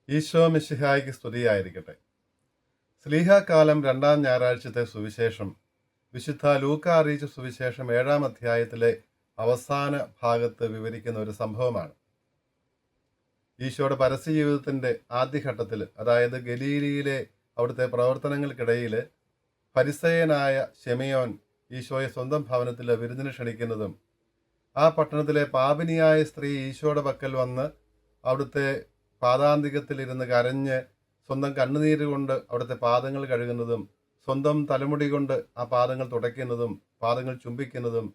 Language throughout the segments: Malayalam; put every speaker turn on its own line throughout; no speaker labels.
ഈശോ മിശിഹായ്ക്ക് സ്തുതിയായിരിക്കട്ടെ. സ്ലീഹാകാലം 2-ാം ഞായറാഴ്ചത്തെ സുവിശേഷം വിശുദ്ധ ലൂക്ക അറിയിച്ച സുവിശേഷം 7-ാം അധ്യായത്തിലെ അവസാന ഭാഗത്ത് വിവരിക്കുന്ന ഒരു സംഭവമാണ്. ഈശോയുടെ പരസ്യ ജീവിതത്തിൻ്റെ ആദ്യഘട്ടത്തിൽ, അതായത് ഗലീലിയിലെ അവിടുത്തെ പ്രവർത്തനങ്ങൾക്കിടയിൽ ഫരിസേയനായ ശിമയോൻ ഈശോയെ സ്വന്തം ഭവനത്തിൽ വിരുന്നിന് ക്ഷണിക്കുന്നതും, ആ പട്ടണത്തിലെ പാപിനിയായ സ്ത്രീ ഈശോയുടെ പക്കൽ വന്ന് അവിടുത്തെ പാദാന്തികത്തിലിരുന്ന് കരഞ്ഞ് സ്വന്തം കണ്ണുനീര് കൊണ്ട് അവിടുത്തെ പാദങ്ങൾ കഴുകുന്നതും, സ്വന്തം തലമുടി കൊണ്ട് ആ പാദങ്ങൾ തുടയ്ക്കുന്നതും, പാദങ്ങൾ ചുംബിക്കുന്നതും,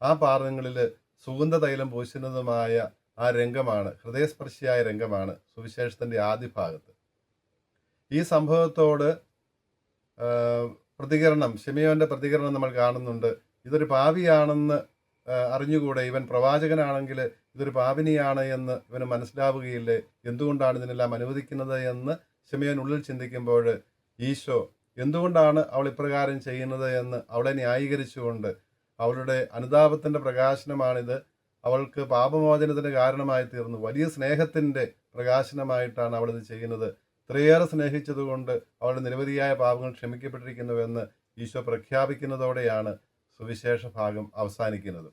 ആ പാദങ്ങളിൽ സുഗന്ധ തൈലം പൂശുന്നതുമായ ആ രംഗമാണ്, ഹൃദയസ്പർശിയായ രംഗമാണ് സുവിശേഷത്തിൻ്റെ ആദ്യ ഭാഗത്ത്. ഈ സംഭവത്തോട് ശിമയോന്റെ പ്രതികരണം നമ്മൾ കാണുന്നുണ്ട്. ഇതൊരു പാപിയാണെന്ന് അറിഞ്ഞുകൂടെ, ഇവൻ പ്രവാചകനാണെങ്കിൽ ഇതൊരു പാപിനിയാണ് എന്ന് ഇവന് മനസ്സിലാവുകയില്ലേ, എന്തുകൊണ്ടാണ് ഇതിനെല്ലാം അനുവദിക്കുന്നത് എന്ന് ശിമയോൻ ഉള്ളിൽ ചിന്തിക്കുമ്പോൾ, ഈശോ എന്തുകൊണ്ടാണ് അവൾ ഇപ്രകാരം ചെയ്യുന്നത് എന്ന് അവളെ ന്യായീകരിച്ചുകൊണ്ട്, അവളുടെ അനുതാപത്തിൻ്റെ പ്രകാശനമാണിത്, അവൾക്ക് പാപമോചനത്തിന് കാരണമായി തീർന്നു, വലിയ സ്നേഹത്തിൻ്റെ പ്രകാശനമായിട്ടാണ് അവളിത് ചെയ്യുന്നത്, ഇത്രയേറെ സ്നേഹിച്ചതുകൊണ്ട് അവളുടെ നിരവധിയായ പാപങ്ങൾ ക്ഷമിക്കപ്പെട്ടിരിക്കുന്നുവെന്ന് ഈശോ പ്രഖ്യാപിക്കുന്നതോടെയാണ് സുവിശേഷ ഭാഗം അവസാനിക്കുന്നത്.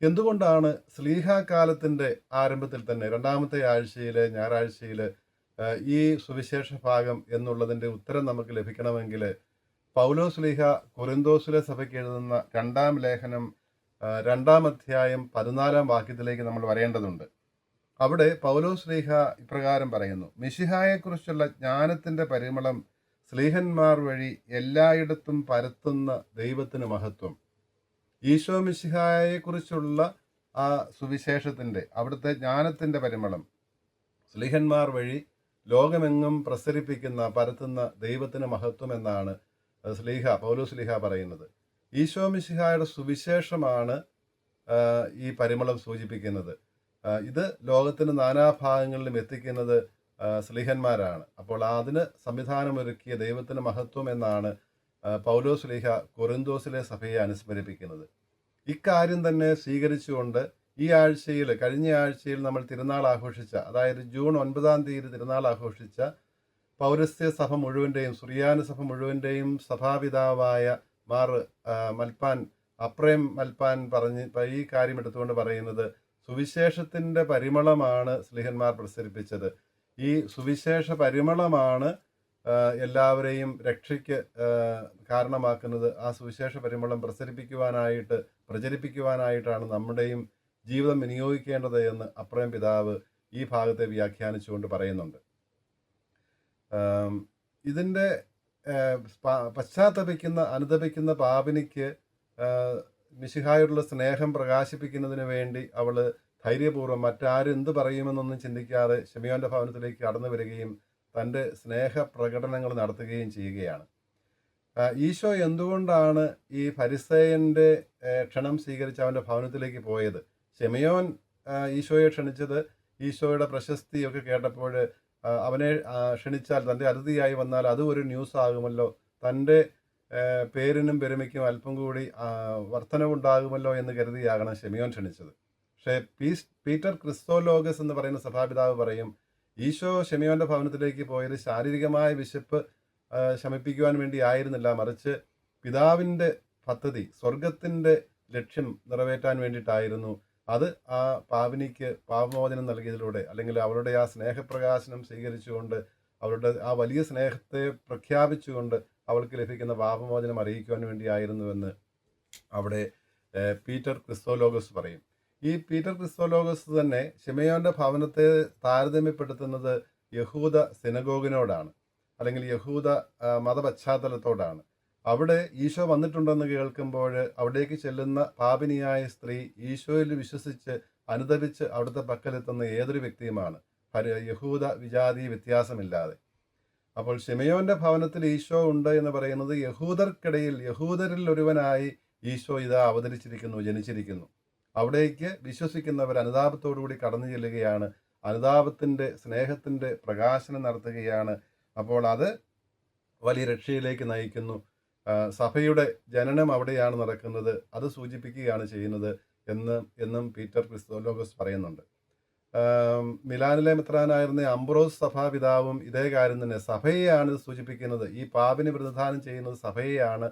എന്തുകൊണ്ടാണ് സ്ലീഹാകാലത്തിൻ്റെ ആരംഭത്തിൽ തന്നെ 2-ാമത്തെ ആഴ്ചയിൽ, ഞായറാഴ്ചയിൽ ഈ സുവിശേഷ ഭാഗം എന്നുള്ളതിൻ്റെ ഉത്തരം നമുക്ക് ലഭിക്കണമെങ്കിൽ പൗലോസ് ശ്ലീഹ കൊറിന്തോസിലെ സഭയ്ക്ക് എഴുതുന്ന 2-ാം ലേഖനം 2-ാം അധ്യായം 14-ാം വാക്യത്തിലേക്ക് നമ്മൾ വരേണ്ടതുണ്ട്. അവിടെ പൗലോസ് ശ്ലീഹ ഇപ്രകാരം പറയുന്നു: മിശിഹായെക്കുറിച്ചുള്ള ജ്ഞാനത്തിൻ്റെ പരിമളം സ്ലീഹന്മാർ വഴി എല്ലായിടത്തും പരത്തുന്ന ദൈവത്തിന് മഹത്വം. ഈശോ മിശിഹായെക്കുറിച്ചുള്ള ആ സുവിശേഷത്തിൻ്റെ, അവിടുത്തെ ജ്ഞാനത്തിൻ്റെ പരിമളം സ്ലീഹന്മാർ വഴി ലോകമെങ്ങും പ്രസരിപ്പിക്കുന്ന, പരത്തുന്ന ദൈവത്തിന് മഹത്വം എന്നാണ് പൗലോസ് ശ്ലീഹ പറയുന്നത്. ഈശോ മിശിഹായുടെ സുവിശേഷമാണ് ഈ പരിമളം സൂചിപ്പിക്കുന്നത്. ഇത് ലോകത്തിന് നാനാഭാഗങ്ങളിലും എത്തിക്കുന്നത് സ്ലീഹന്മാരാണ്. അപ്പോൾ അതിന് സംവിധാനമൊരുക്കിയ ദൈവത്തിന് മഹത്വം എന്നാണ് പൗലോസ് ശ്ലീഹ കൊറിന്തോസിലെ സഭയെ അനുസ്മരിപ്പിക്കുന്നത്. ഇക്കാര്യം തന്നെ സ്വീകരിച്ചുകൊണ്ട് ഈ ആഴ്ചയിൽ, കഴിഞ്ഞ ആഴ്ചയിൽ നമ്മൾ തിരുനാൾ ആഘോഷിച്ച, അതായത് ജൂൺ 9-ാം തീയതി തിരുനാൾ ആഘോഷിച്ച പൗരസ്ത്യ സഭ മുഴുവൻ്റെയും, സുറിയാനി സഭ മുഴുവൻ്റെയും സഭാപിതാവായ മാർ മൽപ്പാൻ, അപ്രേം മൽപ്പാൻ ഈ കാര്യം എടുത്തുകൊണ്ട് പറയുന്നത്, സുവിശേഷത്തിൻ്റെ പരിമളമാണ് സ്ലീഹന്മാർ പ്രസരിപ്പിച്ചത്. ഈ സുവിശേഷ പരിമളമാണ് എല്ലാവരെയും രക്ഷയ്ക്ക് കാരണമാക്കുന്നത്. ആ സുവിശേഷ പരിമളം പ്രചരിപ്പിക്കുവാനായിട്ടാണ് നമ്മുടെയും ജീവിതം വിനിയോഗിക്കേണ്ടത് എന്ന് അപ്രേം പിതാവ് ഈ ഭാഗത്തെ വ്യാഖ്യാനിച്ചുകൊണ്ട് പറയുന്നുണ്ട്. ഇതിൻ്റെ അനുതപിക്കുന്ന പാപിനിക്ക് മിശിഹായോടുള്ള സ്നേഹം പ്രകാശിപ്പിക്കുന്നതിന് വേണ്ടി അവൾ ധൈര്യപൂർവ്വം മറ്റാരും എന്ത് പറയുമെന്നൊന്നും ചിന്തിക്കാതെ ശിമയോന്റെ ഭവനത്തിലേക്ക് കടന്നു വരികയും തൻ്റെ സ്നേഹപ്രകടനങ്ങൾ നടത്തുകയും ചെയ്യുകയാണ്. ഈശോ എന്തുകൊണ്ടാണ് ഈ ഫരിസേയൻ്റെ ക്ഷണം സ്വീകരിച്ച് അവൻ്റെ ഭവനത്തിലേക്ക് പോയത്? ശിമയോൻ ഈശോയെ ക്ഷണിച്ചത് ഈശോയുടെ പ്രശസ്തിയൊക്കെ കേട്ടപ്പോൾ, അവനെ ക്ഷണിച്ചാൽ, തൻ്റെ അതിഥിയായി വന്നാൽ അത് ഒരു ന്യൂസ് ആകുമല്ലോ, തൻ്റെ പേരിനും പെരുമയ്ക്കും അല്പം കൂടി വർധനവുണ്ടാകുമല്ലോ എന്ന് കരുതിയാകണം ശിമയോൻ ക്ഷണിച്ചത്. പക്ഷേ പീറ്റർ ക്രിസ്തോലോഗസ് എന്ന് പറയുന്ന സഭാപിതാവ് പറയും, ഈശോ ശിമയോന്റെ ഭവനത്തിലേക്ക് പോയത് ശാരീരികമായ വിശപ്പ് ശമിപ്പിക്കുവാൻ വേണ്ടി ആയിരുന്നില്ല, മറിച്ച് പിതാവിൻ്റെ പദ്ധതി, സ്വർഗത്തിൻ്റെ ലക്ഷ്യം നിറവേറ്റാൻ വേണ്ടിയിട്ടായിരുന്നു. അത് ആ പാപിനിക്ക് പാപമോചനം നൽകിയതിലൂടെ, അല്ലെങ്കിൽ അവളുടെ ആ സ്നേഹപ്രകാശനം സ്വീകരിച്ചുകൊണ്ട്, അവളുടെ ആ വലിയ സ്നേഹത്തെ പ്രഖ്യാപിച്ചുകൊണ്ട് അവൾക്ക് ലഭിക്കുന്ന പാപമോചനം അറിയിക്കുവാൻ വേണ്ടിയായിരുന്നുവെന്ന് അവിടെ പീറ്റർ ക്രിസ്തോലോഗസ് പറയും. ഈ പീറ്റർ ക്രിസ്തോലോഗസ് തന്നെ ശിമയോന്റെ ഭവനത്തെ താരതമ്യപ്പെടുത്തുന്നത് യഹൂദ സിനഗോഗിനോടാണ്, അല്ലെങ്കിൽ യഹൂദ മതപശ്ചാത്തലത്തോടാണ്. അവിടെ ഈശോ വന്നിട്ടുണ്ടെന്ന് കേൾക്കുമ്പോൾ അവിടേക്ക് ചെല്ലുന്ന പാപിനിയായ സ്ത്രീ ഈശോയിൽ വിശ്വസിച്ച് അനുദപിച്ച് അവിടുത്തെ പക്കലെത്തുന്ന ഏതൊരു വ്യക്തിയുമാണ്, യഹൂദ വിജാതി വ്യത്യാസമില്ലാതെ. അപ്പോൾ ശിമയോന്റെ ഭവനത്തിൽ ഈശോ ഉണ്ട് എന്ന് പറയുന്നത് യഹൂദർക്കിടയിൽ, യഹൂദരിൽ ഒരുവനായി ഈശോ ഇതാ അവതരിച്ചിരിക്കുന്നു, ജനിച്ചിരിക്കുന്നു. അവിടേക്ക് വിശ്വസിക്കുന്നവർ അനുതാപത്തോടുകൂടി കടന്നു ചെല്ലുകയാണ്, അനുതാപത്തിൻ്റെ, സ്നേഹത്തിൻ്റെ പ്രകാശനം നടത്തുകയാണ്. അപ്പോൾ അത് വലിയ രക്ഷയിലേക്ക് നയിക്കുന്നു. സഭയുടെ ജനനം അവിടെയാണ് നടക്കുന്നത്, അത് സൂചിപ്പിക്കുകയാണ് ചെയ്യുന്നത് എന്നും പീറ്റർ ക്രിസ്തോലോഗസ് പറയുന്നുണ്ട്. മിലാനിലെ മെത്രാനായിരുന്ന അംബ്രോസ് സഭാപിതാവും ഇതേ കാര്യം തന്നെ, സഭയെയാണ് ഇത് സൂചിപ്പിക്കുന്നത്. ഈ പാപിനെ പ്രതിനിധാനം ചെയ്യുന്നത് സഭയെയാണ്.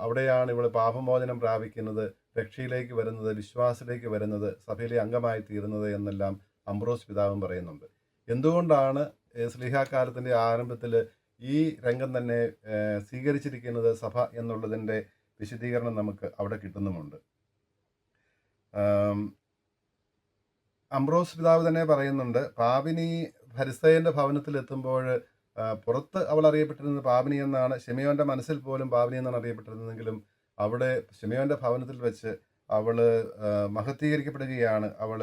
അവിടെയാണ് ഇവൾ പാപമോചനം പ്രാപിക്കുന്നത്, രക്ഷയിലേക്ക് വരുന്നത്, വിശ്വാസത്തിലേക്ക് വരുന്നത്, സഭയിലെ അംഗമായി തീരുന്നത് എന്നെല്ലാം അംബ്രോസ് പിതാവും പറയുന്നുണ്ട്. എന്തുകൊണ്ടാണ് ശ്ലീഹാകാലത്തിൻ്റെ ആരംഭത്തിൽ ഈ രംഗം തന്നെ സ്വീകരിച്ചിരിക്കുന്നത് സഭ എന്നുള്ളതിൻ്റെ വിശദീകരണം നമുക്ക് അവിടെ കിട്ടുന്നുമുണ്ട്. അംബ്രോസ് പിതാവ് തന്നെ പറയുന്നുണ്ട്, പാപിനി ഫരിസേയൻ്റെ ഭവനത്തിലെത്തുമ്പോൾ പുറത്ത് അവൾ അറിയപ്പെട്ടിരുന്നത് പാപിനി എന്നാണ്. ശിമയോൻ്റെ മനസ്സിൽ പോലും പാപിനി എന്നാണ് അറിയപ്പെട്ടിരുന്നതെങ്കിലും അവിടെ ശിമയോൻ്റെ ഭവനത്തിൽ വെച്ച് അവൾ മഹത്വീകരിക്കപ്പെടുകയാണ്, അവൾ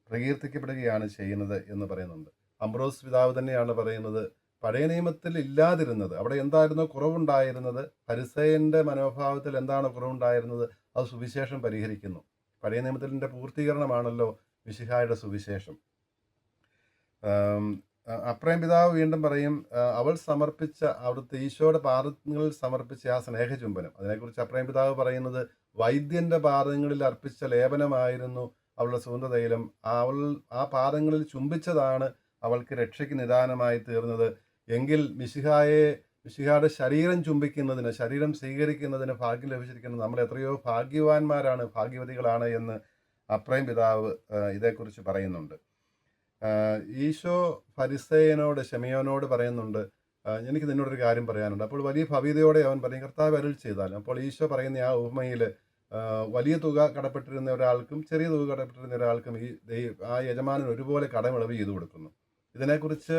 പ്രകീർത്തിക്കപ്പെടുകയാണ് ചെയ്യുന്നത് എന്ന് പറയുന്നുണ്ട്. അംബ്രോസ് പിതാവ് തന്നെയാണ് പറയുന്നത്, പഴയ നിയമത്തിൽ ഇല്ലാതിരുന്നത്, അവിടെ എന്തായിരുന്നോ കുറവുണ്ടായിരുന്നത്, ഫരിസേയൻ്റെ മനോഭാവത്തിൽ എന്താണ് കുറവുണ്ടായിരുന്നത്, അത് സുവിശേഷം പരിഹരിക്കുന്നു. പഴയ നിയമത്തിൻ്റെ പൂർത്തീകരണമാണല്ലോ മിശിഹായുടെ സുവിശേഷം. അപ്രയം പിതാവ് വീണ്ടും പറയും, അവൾ സമർപ്പിച്ച അവിടുത്തെ ഈശോയുടെ പാദങ്ങളിൽ സമർപ്പിച്ച ആ സ്നേഹചുംബനം, അതിനെക്കുറിച്ച് അപ്രയം പിതാവ് പറയുന്നത്, വൈദ്യൻ്റെ പാദങ്ങളിൽ അർപ്പിച്ച ലേപനമായിരുന്നു അവളുടെ സുഗന്ധതൈലം. അവൾ ആ പാദങ്ങളിൽ ചുംബിച്ചതാണ് അവൾക്ക് രക്ഷയ്ക്ക് നിദാനമായി തീർന്നത്. എങ്കിൽ മിശിഹായുടെ ശരീരം ചുംബിക്കുന്നതിന്, ശരീരം സ്വീകരിക്കുന്നതിന് ഭാഗ്യം ലഭിച്ചിരിക്കുന്നത് നമ്മൾ എത്രയോ ഭാഗ്യവാന്മാരാണ്, ഭാഗ്യവതികളാണ് എന്ന് അപ്രയം പിതാവ് ഇതേക്കുറിച്ച് പറയുന്നുണ്ട്. ഈശോ ഫരിസേയനോട്, ശിമയോനോട് പറയുന്നുണ്ട്, എനിക്ക് നിന്നോടൊരു കാര്യം പറയാനുണ്ട്. അപ്പോൾ വലിയ ഭവ്യതയോടെ അവൻ പറയും, കർത്താവ് അരുൾ ചെയ്താലും. അപ്പോൾ ഈശോ പറയുന്ന ആ ഉപമയിൽ വലിയ തുക കടപ്പെട്ടിരുന്ന ഒരാൾക്കും ചെറിയ തുക കടപ്പെട്ടിരുന്ന ഒരാൾക്കും ആ യജമാനൻ ഒരുപോലെ കടമിളവ് ചെയ്തു കൊടുക്കുന്നു. ഇതിനെക്കുറിച്ച്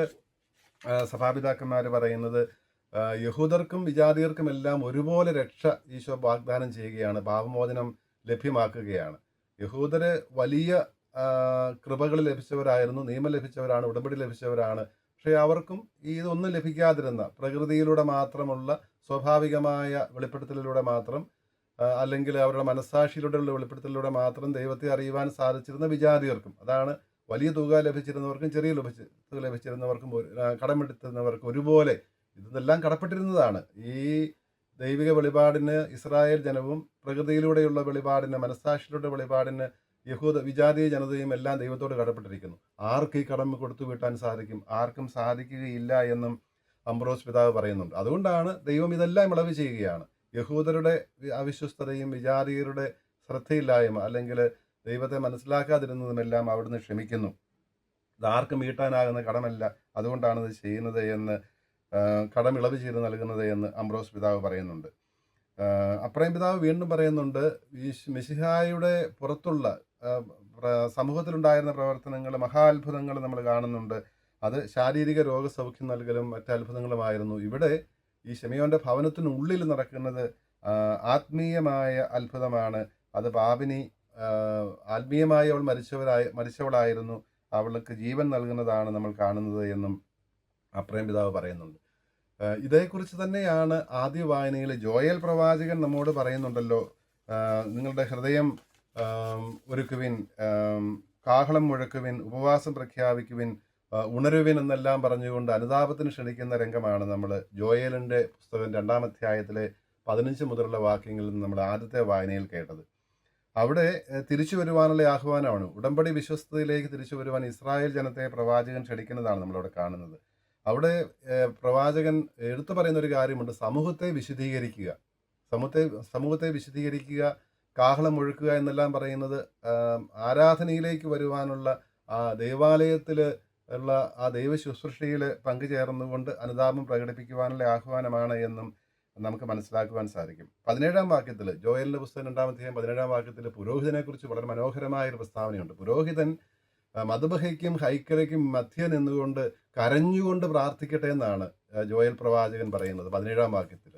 സഭാപിതാക്കന്മാർ പറയുന്നത്, യഹൂദർക്കും വിജാതിയർക്കും എല്ലാം ഒരുപോലെ രക്ഷ ഈശോ വാഗ്ദാനം ചെയ്യുകയാണ്, പാപമോചനം ലഭ്യമാക്കുകയാണ്. യഹൂദര് വലിയ കൃപകൾ ലഭിച്ചവരായിരുന്നു, നിയമം ലഭിച്ചവരാണ്, ഉടമ്പടി ലഭിച്ചവരാണ്. പക്ഷേ അവർക്കും ഇതൊന്നും ലഭിക്കാതിരുന്ന, പ്രകൃതിയിലൂടെ മാത്രമുള്ള സ്വാഭാവികമായ വെളിപ്പെടുത്തലിലൂടെ മാത്രം, അല്ലെങ്കിൽ അവരുടെ മനസ്സാക്ഷിയിലൂടെയുള്ള വെളിപ്പെടുത്തലിലൂടെ മാത്രം ദൈവത്തെ അറിയുവാൻ സാധിച്ചിരുന്ന വിജാതിയർക്കും, അതാണ് വലിയ തുക ലഭിച്ചിരുന്നവർക്കും ചെറിയ തുക ലഭിച്ചിരുന്നവർക്കും കടമെടുത്തിരുന്നവർക്കും ഒരുപോലെ ഇതെല്ലാം കടപ്പെട്ടിരുന്നതാണ്. ഈ ദൈവിക വെളിപാടിന് ഇസ്രായേൽ ജനവും, പ്രകൃതിയിലൂടെയുള്ള വെളിപാടിന്, മനസ്സാക്ഷിയിലൂടെ വെളിപാടിന് വിജാതീയ ജനതയും എല്ലാം ദൈവത്തോട് കടപ്പെട്ടിരിക്കുന്നു. ആർക്ക് ഈ കടമ കൊടുത്തു വീട്ടാൻ സാധിക്കും? ആർക്കും സാധിക്കുകയില്ല എന്നും അംബ്രോസ് പിതാവ് പറയുന്നുണ്ട്. അതുകൊണ്ടാണ് ദൈവം ഇതെല്ലാം ഇളവ് ചെയ്യുകയാണ്. യഹൂദരുടെ അവിശ്വസ്തതയും വിജാതീയരുടെ ശ്രദ്ധയില്ലായ്മ, അല്ലെങ്കിൽ ദൈവത്തെ മനസ്സിലാക്കാതിരുന്നതുമെല്ലാം അവിടുന്ന് ക്ഷമിക്കുന്നു. ഇതാർക്കും വീട്ടാനാകുന്ന കടമല്ല, അതുകൊണ്ടാണ് ഇത് ചെയ്യുന്നത് എന്ന്, കടമിളവ് ചെയ്ത് നൽകുന്നത് എന്ന് അംബ്രോസ് പിതാവ് പറയുന്നുണ്ട്. അപ്രയം പിതാവ് വീണ്ടും പറയുന്നുണ്ട്, മിശിഹായുടെ പുറത്തുള്ള സമൂഹത്തിലുണ്ടായിരുന്ന പ്രവർത്തനങ്ങൾ, മഹാത്ഭുതങ്ങൾ നമ്മൾ കാണുന്നുണ്ട്. അത് ശാരീരിക രോഗസൗഖ്യം നൽകലും മറ്റ് അത്ഭുതങ്ങളുമായിരുന്നു. ഇവിടെ ഈ ശിമയോൻ്റെ ഭവനത്തിനുള്ളിൽ നടക്കുന്നത് ആത്മീയമായ അത്ഭുതമാണ്. അത് പാപിനി ആത്മീയമായി അവൾ മരിച്ചവളായിരുന്നു, അവൾക്ക് ജീവൻ നൽകുന്നതാണ് നമ്മൾ കാണുന്നത് എന്നും അപ്രയം പിതാവ് പറയുന്നുണ്ട്. ഇതേക്കുറിച്ച് തന്നെയാണ് ആദ്യ വായനയിൽ ജോയൽ പ്രവാചകൻ നമ്മോട് പറയുന്നുണ്ടല്ലോ, നിങ്ങളുടെ ഹൃദയം ഒരുക്കുവിൻ, കാഹളം മുഴക്കുവിൻ, ഉപവാസം പ്രഖ്യാപിക്കുവിൻ, ഉണരുവിൻ എന്നെല്ലാം പറഞ്ഞുകൊണ്ട് അനുതാപത്തിന് ക്ഷണിക്കുന്ന രംഗമാണ് നമ്മൾ ജോയലിൻ്റെ പുസ്തകം 2-ാം അധ്യായത്തിലെ 15 മുതലുള്ള വാക്യങ്ങളിൽ നിന്ന് നമ്മൾ ആദ്യത്തെ വായനയിൽ കേട്ടത്. അവിടെ തിരിച്ചു വരുവാനുള്ള ആഹ്വാനമാണ്. ഉടമ്പടി വിശ്വസ്തയിലേക്ക് തിരിച്ചു വരുവാൻ ഇസ്രായേൽ ജനത്തെ പ്രവാചകൻ ക്ഷണിക്കുന്നതാണ് നമ്മളവിടെ കാണുന്നത്. അവിടെ പ്രവാചകൻ എടുത്തു പറയുന്ന ഒരു കാര്യമുണ്ട്, സമൂഹത്തെ വിശുദ്ധീകരിക്കുക, സമൂഹത്തെ വിശുദ്ധീകരിക്കുക, കാഹളം മുഴക്കുക എന്നെല്ലാം പറയുന്നത് ആരാധനയിലേക്ക് വരുവാനുള്ള, ആ ദേവാലയത്തിൽ ഉള്ള ആ ദൈവ ശുശ്രൂഷയിൽ പങ്കുചേർന്നുകൊണ്ട് അനുതാപം പ്രകടിപ്പിക്കുവാനുള്ള ആഹ്വാനമാണ് എന്നും നമുക്ക് മനസ്സിലാക്കുവാൻ സാധിക്കും. 17-ാം വാക്യത്തിൽ, ജോയലിൻ്റെ പുസ്തകം 2-ാം അധ്യായം 17-ാം വാക്യത്തിൽ പുരോഹിതനെക്കുറിച്ച് വളരെ മനോഹരമായൊരു പ്രസ്താവനയുണ്ട്. പുരോഹിതൻ മധുബഹയ്ക്കും ഹൈക്കലയ്ക്കും മധ്യ നിന്നുകൊണ്ട് കരഞ്ഞുകൊണ്ട് പ്രാർത്ഥിക്കട്ടെ എന്നാണ് ജോയൽ പ്രവാചകൻ പറയുന്നത് 17-ാം വാക്യത്തിൽ.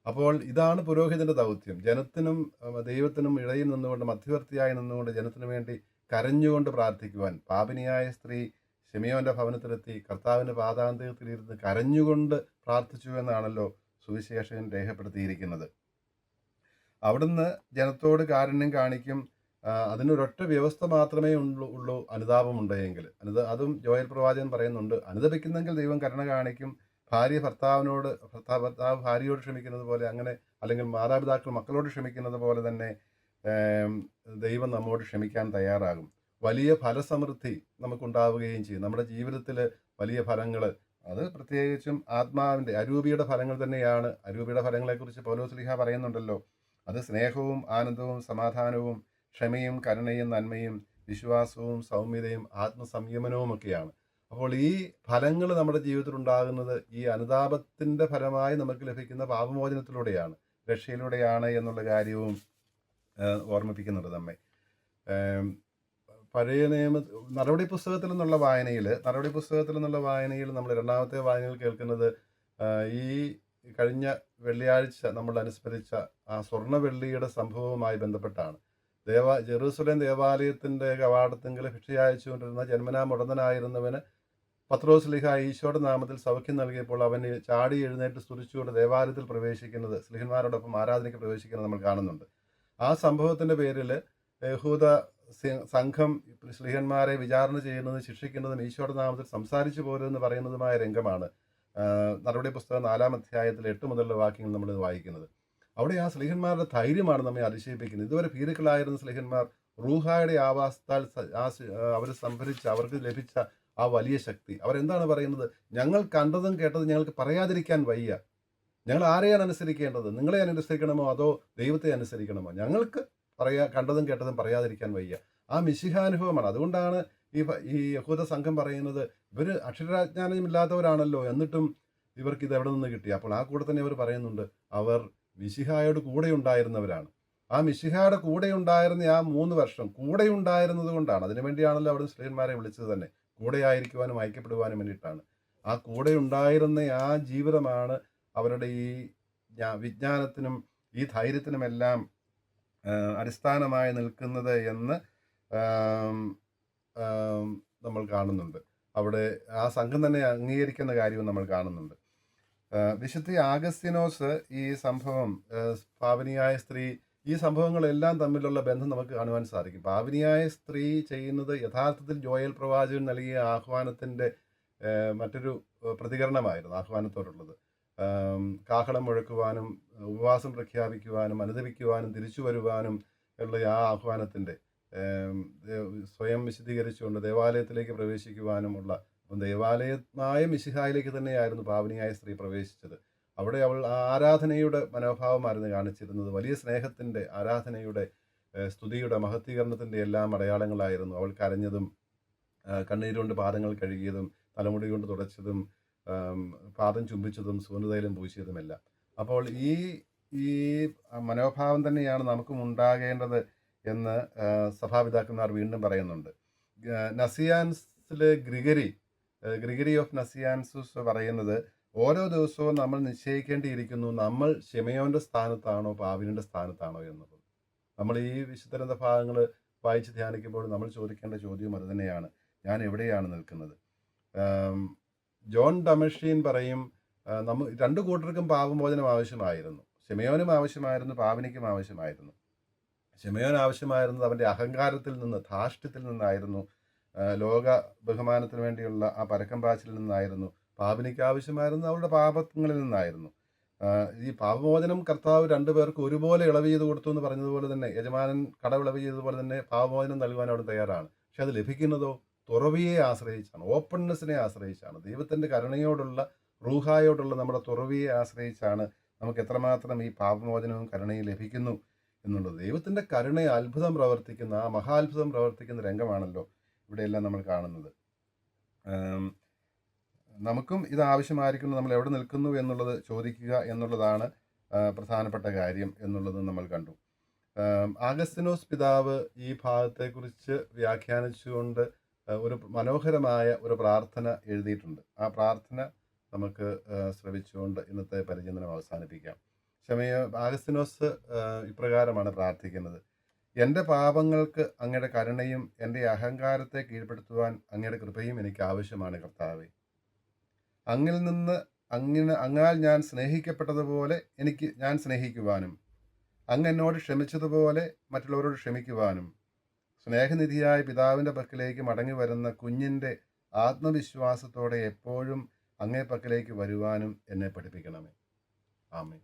അപ്പോൾ ഇതാണ് പുരോഹിതൻ്റെ ദൗത്യം, ജനത്തിനും ദൈവത്തിനും ഇടയിൽ നിന്നുകൊണ്ട്, മധ്യവർത്തിയായി നിന്നുകൊണ്ട് ജനത്തിനു വേണ്ടി കരഞ്ഞുകൊണ്ട് പ്രാർത്ഥിക്കുവാൻ. പാപിനിയായ സ്ത്രീ ശിമയോൻ്റെ ഭവനത്തിലെത്തി കർത്താവിൻ്റെ പാദാന്ത്യത്തിലിരുന്ന് കരഞ്ഞുകൊണ്ട് പ്രാർത്ഥിച്ചു എന്നാണല്ലോ സുവിശേഷകൻ രേഖപ്പെടുത്തിയിരിക്കുന്നത്. അവിടുന്ന് ജനത്തോട് കാരുണ്യം കാണിക്കും. അതിനൊരൊറ്റ വ്യവസ്ഥ മാത്രമേ ഉള്ളൂ, അനുതാപമുണ്ടെങ്കിൽ. അതും ജോയൽ പ്രവാചകൻ പറയുന്നുണ്ട്, അനുതപിക്കുന്നെങ്കിൽ ദൈവം കരുണ കാണിക്കും. ഭർത്താവ് ഭാര്യയോട് ക്ഷമിക്കുന്നത് പോലെ, അങ്ങനെ, അല്ലെങ്കിൽ മാതാപിതാക്കൾ മക്കളോട് ക്ഷമിക്കുന്നത് പോലെ തന്നെ ദൈവം നമ്മോട് ക്ഷമിക്കാൻ തയ്യാറാകും. വലിയ ഫലസമൃദ്ധി നമുക്കുണ്ടാവുകയും ചെയ്യും. നമ്മുടെ ജീവിതത്തിൽ വലിയ ഫലങ്ങൾ, അത് പ്രത്യേകിച്ചും ആത്മാവിൻ്റെ അരൂപിയുടെ ഫലങ്ങൾ തന്നെയാണ്. അരൂപിയുടെ ഫലങ്ങളെക്കുറിച്ച് പൗലോസ് ശ്ലീഹ പറയുന്നുണ്ടല്ലോ. അത് സ്നേഹവും ആനന്ദവും സമാധാനവും ക്ഷമയും കരുണയും നന്മയും വിശ്വാസവും സൗമ്യതയും ആത്മസംയമനവും ഒക്കെയാണ്. അപ്പോൾ ഈ ഫലങ്ങൾ നമ്മുടെ ജീവിതത്തിൽ ഉണ്ടാകുന്നത് ഈ അനുതാപത്തിൻ്റെ ഫലമായി നമുക്ക് ലഭിക്കുന്ന പാപമോചനത്തിലൂടെയാണ്, രക്ഷയിലൂടെയാണ് എന്നുള്ള കാര്യവും ഓർമ്മിപ്പിക്കുന്നുണ്ട് നമ്മെ. പഴയ നടപടി പുസ്തകത്തിൽ നിന്നുള്ള വായനയിൽ നമ്മൾ രണ്ടാമത്തെ വായനയിൽ കേൾക്കുന്നത് ഈ കഴിഞ്ഞ വെള്ളിയാഴ്ച നമ്മൾ അനുസ്മരിച്ച ആ സ്വർണ്ണ വെള്ളിയുടെ സംഭവവുമായി ബന്ധപ്പെട്ടാണ്. ജെറൂസലേം ദേവാലയത്തിൻ്റെ കവാടത്തിങ്കിൽ ഭിക്ഷയച്ചുകൊണ്ടിരുന്ന ജന്മനാ മുടന്തനായിരുന്നവന് പത്രോസ് ശ്ലീഹ ഈശോയുടെ നാമത്തിൽ സൗഖ്യം നൽകിയപ്പോൾ അവന് ചാടി എഴുന്നേറ്റ് സ്തുതിച്ചുകൊണ്ട് ദേവാലയത്തിൽ പ്രവേശിക്കുന്നത്, ശ്ലീഹന്മാരോടൊപ്പം ആരാധനയ്ക്ക് പ്രവേശിക്കുന്നത് നമ്മൾ കാണുന്നുണ്ട്. ആ സംഭവത്തിൻ്റെ പേരിൽ യഹൂദ സംഘം ശ്ലീഹന്മാരെ വിചാരണ ചെയ്യുന്നതും ശിക്ഷിക്കുന്നതും ഈശോയുടെ നാമത്തിൽ സംസാരിച്ചു പോരുമെന്ന് പറയുന്നതുമായ രംഗമാണ് നടപടി പുസ്തകം 4-ാം അധ്യായത്തിൽ 8 മുതലുള്ള വാക്യങ്ങൾ നമ്മൾ വായിക്കുന്നത്. അവിടെ ആ ശ്ലീഹന്മാരുടെ ധൈര്യമാണ് നമ്മെ അതിശയിപ്പിക്കുന്നത്. ഇതുവരെ ഭീരുക്കളായിരുന്ന ശ്ലീഹന്മാർ റൂഹായുടെ ആവാസത്താൽ അവർ സംഭരിച്ച, അവർക്ക് ലഭിച്ച ആ വലിയ ശക്തി, അവരെന്താണ് പറയുന്നത്? ഞങ്ങൾ കണ്ടതും കേട്ടതും ഞങ്ങൾക്ക് പറയാതിരിക്കാൻ വയ്യ. ഞങ്ങൾ ആരെയാണ് അനുസരിക്കേണ്ടത്? നിങ്ങളെ അനുസരിക്കണമോ അതോ ദൈവത്തെ അനുസരിക്കണമോ? ഞങ്ങൾക്ക് കണ്ടതും കേട്ടതും പറയാതിരിക്കാൻ വയ്യ. ആ മിശിഹാനുഭവമാണ്. അതുകൊണ്ടാണ് ഈ യഹൂദ സംഘം പറയുന്നത്, ഇവർ അക്ഷരാജ്ഞാനമില്ലാത്തവരാണല്ലോ, എന്നിട്ടും ഇവർക്ക് ഇത് എവിടെ നിന്ന് കിട്ടി? അപ്പോൾ ആ കൂടെ തന്നെ അവർ പറയുന്നുണ്ട്, അവർ മിശിഹായോട് കൂടെ ഉണ്ടായിരുന്നവരാണ്. ആ മിശിഹായുടെ കൂടെ ഉണ്ടായിരുന്ന ആ 3 വർഷം കൂടെ ഉണ്ടായിരുന്നത് കൊണ്ടാണ്. അതിനുവേണ്ടിയാണല്ലോ അവിടെ ശ്ലീഹന്മാരെ വിളിച്ചത് തന്നെ, കൂടെ ആയിരിക്കുവാനും ഐക്യപ്പെടുവാനും വേണ്ടിയിട്ടാണ്. ആ കൂടെ ഉണ്ടായിരുന്ന ആ ജീവിതമാണ് അവരുടെ ഈ വിജ്ഞാനത്തിനും ഈ ധൈര്യത്തിനുമെല്ലാം അടിസ്ഥാനമായി നിൽക്കുന്നത് എന്ന് നമ്മൾ കാണുന്നുണ്ട്. അവിടെ ആ സംഘം തന്നെ അംഗീകരിക്കുന്ന കാര്യവും നമ്മൾ കാണുന്നുണ്ട്. വിശുദ്ധ ആഗസ്തീനോസ് ഈ സംഭവം, പാവനിയായ സ്ത്രീ, ഈ സംഭവങ്ങളെല്ലാം തമ്മിലുള്ള ബന്ധം നമുക്ക് കാണുവാൻ സാധിക്കും. പാവനിയായ സ്ത്രീ ചെയ്യുന്നത് യഥാർത്ഥത്തിൽ ജോയൽ പ്രവാചകൻ നൽകിയ ആഹ്വാനത്തിൻ്റെ മറ്റൊരു പ്രതികരണമായിരുന്നു ആഹ്വാനത്തോടുള്ളത്. കാഹളം മുഴക്കുവാനും ഉപവാസം പ്രഖ്യാപിക്കുവാനും അനുദപിക്കുവാനും തിരിച്ചു വരുവാനും ഉള്ള ആ ആഹ്വാനത്തിൻ്റെ സ്വയം വിശദീകരിച്ചുകൊണ്ട് ദേവാലയത്തിലേക്ക് പ്രവേശിക്കുവാനുമുള്ള, അപ്പം ദേവാലയമായ മിശിഹായിലേക്ക് തന്നെയായിരുന്നു പാവനിയായ സ്ത്രീ പ്രവേശിച്ചത്. അവിടെ അവൾ ആരാധനയുടെ മനോഭാവമായിരുന്നു കാണിച്ചിരുന്നത്. വലിയ സ്നേഹത്തിൻ്റെ, ആരാധനയുടെ, സ്തുതിയുടെ, മഹത്വീകരണത്തിൻ്റെ എല്ലാം അടയാളങ്ങളായിരുന്നു. അവൾ കരഞ്ഞതും കണ്ണീരുകൊണ്ട് പാദങ്ങൾ കഴുകിയതും തലമുടി കൊണ്ട് തുടച്ചതും പാദം ചുംബിച്ചതും സുഗന്ധതൈലം പൂശിയതുമെല്ലാം. അപ്പോൾ ഈ മനോഭാവം തന്നെയാണ് നമുക്കും ഉണ്ടാകേണ്ടത് എന്ന് സഭാപിതാക്കന്മാർ വീണ്ടും പറയുന്നുണ്ട്. നസിയാൻസിലെ ഗ്രിഗറി ഓഫ് നസിയാൻസസ് പറയുന്നത്, ഓരോ ദിവസവും നമ്മൾ നിശ്ചയിക്കേണ്ടിയിരിക്കുന്നു, നമ്മൾ ശിമയോൻ്റെ സ്ഥാനത്താണോ പാവിനിൻ്റെ സ്ഥാനത്താണോ എന്നുള്ളത്. നമ്മൾ ഈ വിശുദ്ധ ഭാഗങ്ങൾ വായിച്ച് ധ്യാനിക്കുമ്പോൾ നമ്മൾ ചോദിക്കേണ്ട ചോദ്യവും അത് തന്നെയാണ്, ഞാൻ എവിടെയാണ് നിൽക്കുന്നത്? ജോൺ ഡമഷീൻ പറയും, രണ്ടു കൂട്ടർക്കും പാപമോചനം ആവശ്യമായിരുന്നു. ശിമയോനും ആവശ്യമായിരുന്നു, പാവനിക്കും ആവശ്യമായിരുന്നു. ശിമയോൻ ആവശ്യമായിരുന്നത് അവൻ്റെ അഹങ്കാരത്തിൽ നിന്ന്, ധാർഷ്ട്യത്തിൽ നിന്നായിരുന്നു, ലോക ബഹുമാനത്തിന് വേണ്ടിയുള്ള ആ പരക്കം പാച്ചിലിൽ നിന്നായിരുന്നു. പാവനിക്ക് ആവശ്യമായിരുന്നു അവളുടെ പാപങ്ങളിൽ നിന്നായിരുന്നു. ഈ പാപമോചനം കർത്താവ് 2 പേർക്ക് ഒരുപോലെ ഇളവ് ചെയ്ത് കൊടുത്തു എന്ന് പറഞ്ഞതുപോലെ തന്നെ, യജമാനൻ കടവിളവ് ചെയ്തതുപോലെ തന്നെ പാപമോചനം നൽകുവാൻ അവിടെ തയ്യാറാണ്. പക്ഷെ അത് ലഭിക്കുന്നതോ തുറവിയെ ആശ്രയിച്ചാണ്, ഓപ്പൺനെസ്സിനെ ആശ്രയിച്ചാണ്, ദൈവത്തിൻ്റെ കരുണയോടുള്ള, റൂഹായോടുള്ള നമ്മുടെ തുറവിയെ ആശ്രയിച്ചാണ് നമുക്ക് എത്രമാത്രം ഈ പാപമോചനവും കരുണയും ലഭിക്കുന്നു എന്നുള്ളത്. ദൈവത്തിൻ്റെ കരുണയെ അത്ഭുതം പ്രവർത്തിക്കുന്ന, ആ മഹാത്ഭുതം പ്രവർത്തിക്കുന്ന രംഗമാണല്ലോ ഇവിടെയെല്ലാം നമ്മൾ കാണുന്നത്. നമുക്കും ഇത് ആവശ്യമായിരിക്കുന്നു. നമ്മൾ എവിടെ നിൽക്കുന്നു എന്നുള്ളത് ചോദിക്കുക എന്നുള്ളതാണ് പ്രധാനപ്പെട്ട കാര്യം എന്നുള്ളത് നമ്മൾ കണ്ടു. ആഗസ്തിനോസ് പിതാവ് ഈ ഭാഗത്തെക്കുറിച്ച് വ്യാഖ്യാനിച്ചുകൊണ്ട് ഒരു മനോഹരമായ ഒരു പ്രാർത്ഥന എഴുതിയിട്ടുണ്ട്. ആ പ്രാർത്ഥന നമുക്ക് ശ്രവിച്ചുകൊണ്ട് ഇന്നത്തെ പരിചിന്തനം അവസാനിപ്പിക്കാം. ആഗസ്തിനോസ് ഇപ്രകാരമാണ് പ്രാർത്ഥിക്കുന്നത്: എൻ്റെ പാപങ്ങൾക്ക് അങ്ങയുടെ കരുണയും എൻ്റെ അഹങ്കാരത്തെ കീഴ്പ്പെടുത്തുവാൻ അങ്ങയുടെ കൃപയും എനിക്ക് ആവശ്യമാണ് കർത്താവേ. അങ്ങാൽ ഞാൻ സ്നേഹിക്കപ്പെട്ടതുപോലെ ഞാൻ സ്നേഹിക്കുവാനും, അങ്ങ് എന്നോട് ക്ഷമിച്ചതുപോലെ മറ്റുള്ളവരോട് ക്ഷമിക്കുവാനും, സ്നേഹനിധിയായ പിതാവിൻ്റെ പക്കലേക്ക് മടങ്ങി വരുന്ന കുഞ്ഞിൻ്റെ ആത്മവിശ്വാസത്തോടെ എപ്പോഴും അങ്ങേ പക്കലേക്ക് വരുവാനും എന്നെ പഠിപ്പിക്കണമേ. ആമേൻ.